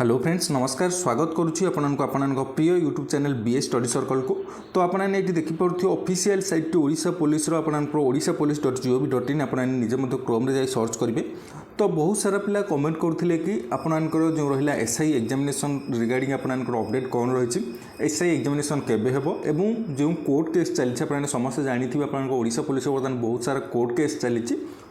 Hello friends नमस्कार स्वागत करुच्ची आपन प्रिय YouTube channel BS study circle को। तो आपने ये देखिपे official site Odisha police Odisha police .gov.in आपने निजे क्रोम रे जाई सर्च करेंगे। तो बहुत सारा पिला कमेंट करते कि आपनकर जो रहा एसआई एग्जामिनेशन रिगार्डिंग आपनकर अपडेट कौन रही एसआई एग्जामिनेशन केबे हेबो एवं जो कोर्ट केस चलछि आपने समस्त जानिथिबे आपनकर ओडिशा पुलिस बर्तमान बहुत सारा कोर्ट केस चली।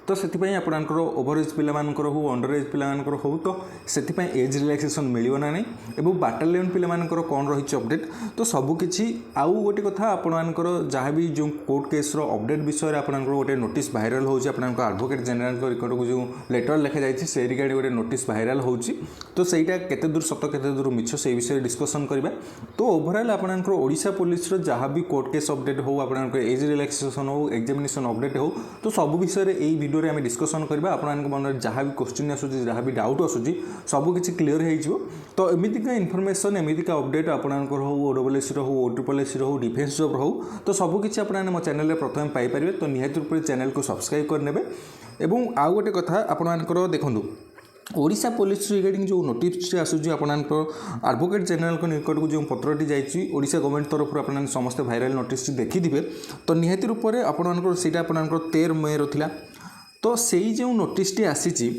तो से आपनकर ओभरएज पिलामानकर हो अंडर एज पिलामानकर हो तो से एज रिलैक्सेशन मिलियो ना नहीं एवं बाटालियन पिलामानकर कौन रही अपडेट तो सबकिछि आउ गोटे कथा आपनकर जहाँ भी जो कोर्ट केस अपडेट विषय आपनकर गोटे नोटिस भाइराल होछि आपनकर एडवोकेट जनरल रिकॉर्ड को जो लेटर लिखा जाइछि से रिगार्डिंग गोटे नोटिस भाइराल होछि। तो सेटा केते दूर सत केते दूर मिछ से विषय डिस्कशन करबा। तो ओवरऑल आपनकर ओडिशा पुलिस जहाँ भी कोर्ट केस अपडेट हो आपनकर एज रिलैक्सेशन हो एग्जामिनेशन अपडेट हो तो सब विषय एई वीडियो रे आम डिस्कसन करबा। आपन मन जहाँ भी क्वेश्चन आसुची जहाँ भी डाउट आसुची सब किछि क्लियर हो। तो एमितिका इनफॉरमेशन एमितिका अपडेट आपनकर हो ओडब्ल्यूएस रो हो ओट्रिपल्एस रो हो डिफेंस जॉब हो तो सब किछि आपन मो चैनल रे प्रथम पाई परिबे। तो निहाती रूप चैनल को सब्सक्राइब कर नेबे। एवं आउ गोटे कथा आपनकर देखंतु ओडिशा पुलिस रिगार्डिंग जो नोटिस आसूँ आपनकर एडवोकेट जनरल को निकट को जो पत्रटी जाइए ओडिशा गवर्नमेंट तरफ आपन समस्त भाइराल नोटिस देखिथे। तो निहाती रूप से आपनकर सेटा आपनकर 13 मई थिला। तो सेई जो नोटिसटी आसी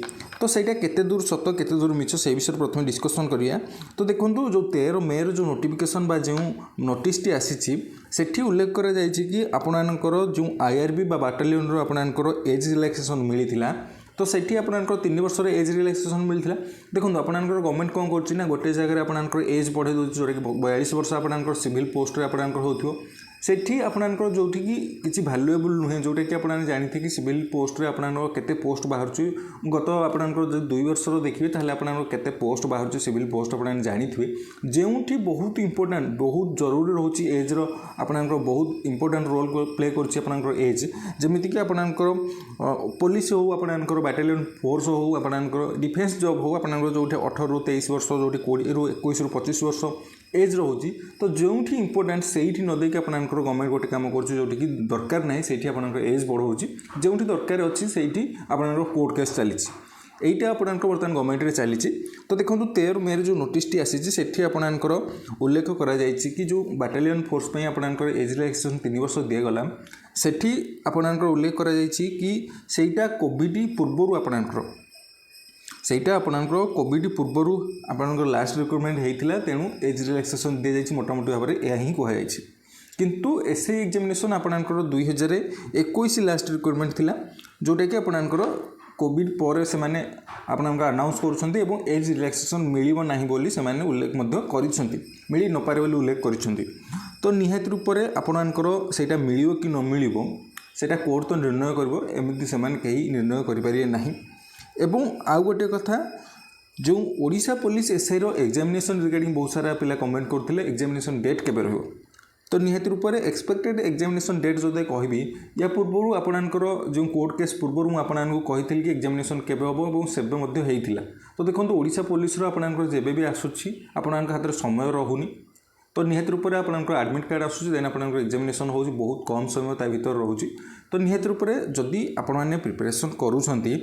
तो सेटा केते दूर सत केते दूर मिछ से विषय प्रथम डिस्कसन करिया। तो देखंतु जो 13 मई जो नोटिफिकेशन बा जो नोटिसटी आसी सेठी उल्लेख करा जायछि कि आपनकर जो आईआरबी बा बाटालियन रो आपनकर एज रिलैक्सेशन मिलिथिला। तो सेठी आपनकर 3 वर्ष एज रिलैक्सेशन मिलता। देखो आपनकर गवर्नमेंट कौन कर गोटे जगह आपनकर एज बढ़े दूसरी जोटा कि 42 वर्ष आपनकर सिविल पोस्ट रे आपनकर होथियो सेठी आपनकर जोठी कि किछि वैल्यूएबल नुहे जोटा कि आपन जानिथे कि सिविल पोस्ट रे आपनकर केते पोस्ट बाहरछु गत आपनकर 2 वर्ष देखिबे ताहले आपनकर केते पोस्ट बाहरछु सिविल पोस्ट आपन जानिथिबे जेउठी बहुत इंपोर्टेंट बहुत जरूरी रहउछि एज रो आपनकर बहुत इंपोर्टेंट रोल प्ले करछि आपनकर एज जेमिति कि आपनकर पुलिस हो आपनकर बाटालियन फोर्स हो आपनकर डिफेंस जॉब हो आपनकर जोठी 18 ରୁ 23 वर्ष जोठी 20 ରୁ 21 ରୁ 25 वर्ष एज रोची। तो जो इंपोर्टेंट से न देकी आपनकर गवर्नमेंट गोटे काम कर जोटी कि दरकार ना से आपनकर एज बढ़ाऊँगी जो दरकार अच्छी से आपनकर कोर्ट केस चली एटा आपनकर बर्तमान गवर्नमेंट रे चली। तो देखो 13 मई जो नोटिसटी आसी आपनकर उल्लेख करा जायछि कि जो बाटालियन फोर्स पे आपनकर एज रिलैक्सेशन 3 वर्ष दिगला सेठी आपनकर उल्लेख करा जायछि कि सेटा कोविड पूर्व आपनकर सेटा आपनकर कोविड पूर्व आपनकर लास्ट रिक्रुटमेंट होता तेणु एज रिलैक्सेशन दी जाइए मोटामोटी भाव में यह ही कहुई। किंतु एसआई एग्जामिनेशन आपनकर 2021 लास्ट रिक्रुटमेंट थिला जोटा कि आपनकर कोविड पर से माने आपनकर अनाउंस करुछंती एवं एज रिलैक्सेशन मिलिबो नाही बोली से माने उल्लेख मध्य करिसंती मिली न पारे बोली उल्लेख करिसंती। तो निहाती रूप से आपनकर सेटा मिलिबो कि न मिलिबो सेटा कोर्ट तो निर्णय करबो एमिति से माने कहीं निर्णय करि पारिए नाही। एवं आउ गोटे कथा जो ओडिशा पुलिस एसआई रो एग्जामिनेशन रिगार्डिंग बहुत सारा पिला कमेंट करथिले एग्जामिनेशन डेट केबे रहयो। तो निहाती रूप से एक्सपेक्टेड एग्जामिनेशन डेट जो कहबी या पूर्व आपनकर जो कोर्ट केस पूर्व आपको कही कि एग्जामिनेशन केबे हम और सेबे मध्य होइथिला। तो देखो ओडिशा पुलिस रो आपनकर जेबे भी आसुछि आपनकर हाथ समय रहुनी। तो निहाती रूप से आपनकर एडमिट कार्ड आसुछि देन आपनकर एग्जामिनेशन होउछि बहुत कम समय ता भीतर रहुछि। तो निहाती रूप से जदि आपण माने प्रिपरेशन करूछंती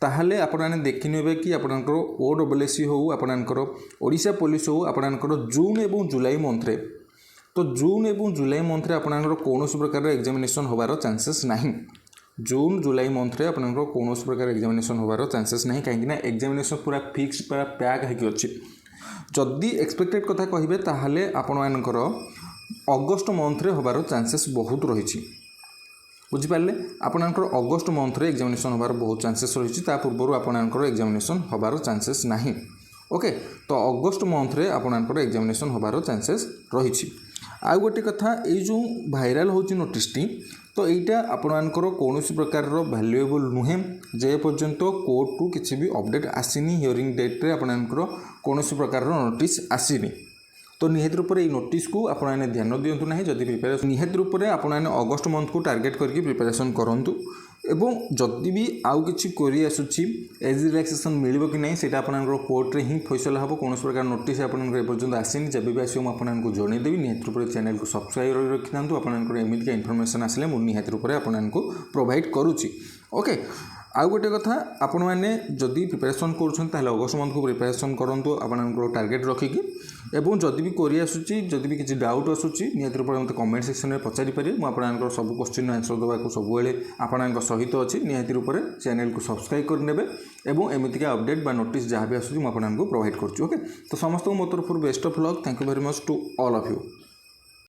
ताहले आपण माने देखि नेबे कि आपनकर ओडब्ल्यूएस हो आपनकर ओडिशा पुलिस हो आपनकर जून एवं जुलाई मंथ रे तो जून एवं जुलाई मंथ रे आपनकर कोनोसी प्रकार एग्जामिनेशन होबार चांसेस नाही। जून जुलाई मंथ रे आपनकर कोनोसी प्रकार एग्जामिनेशन होबार चांसेस नाही काहेकि ना एग्जामिनेशन पूरा फिक्स पूरा पैक हेकि अछि। जदि एक्सपेक्टेड कथा कहिबे ताहले आपण मानकर अगस्त मंथ रे होबार चांसेस बहुत रही बुझिपारे आपनकर अगस्त मंथ रे एग्जामिनेशन होबार बहुत चांसेस रही पूर्व आपनकर एग्जामिनेशन होबार चांसेस नाही। ओके तो अगस्त मंथ रे आपनकर एग्जामिनेशन होबार चांसेस रही। आउ गोटे कथा ये जो भाइराल होची नोटिसटी तो यहाँ आपनकर कौनसी प्रकार वैल्यूएबल नुहे जे पर्यंत कोर्ट टू किसी भी अपडेट आसीनी हियरिंग डेट रे आपनकर कौनसी प्रकार नोटिस आसीनी। तो निहाती रूप से नोटिस को आपने ध्यान दिंतु ना जदि प्रिपेरेसन निहाती रूप से आपने अगस्त मंथ को टार्गेट करके प्रिपेरेसन करूँ। एवं जदि भी आउ किछि क्वेरी आसुछि एज रिलैक्सेशन मिलिबो कि नहीं सेटा आपनकर कोर्ट रे ही फैसला हबो। कौन प्रकार नोटिस आपनकर एपर्यंत आसीनी जब भी आसियो आपनको जणै देबी। निहाती रूप से चैनल को सब्सक्राइब रखिथांतु आपनकर एमितिका इनफॉरमेशन आसिले मु निहाती रूप से आपनको प्रोवाइड करूछि। ओके आउ गोटे कथा आपण मैंने जदि प्रिपरेसन कर अगस्ट मंथ को प्रिपरेसन करूँ आपंकर टार्गेट रखिकी एवं जदि भी कोरी आसूची जदि भी किसी डाउट आसूची निहत रूप में कमेंट सेक्शन में पचारि पारे मुझे सब क्वेश्चन आंसर देवाक सब आपण सहित अच्छी निहत रूप में चैनल को सब्सक्राइब करने एवं एमतीका अपडेट बा नोटिस जहाँ भी आसूची मुझे प्रोवाइड करुँ ओके। तो समस्त मो तरफ best of luck. Thank you very much to all of you.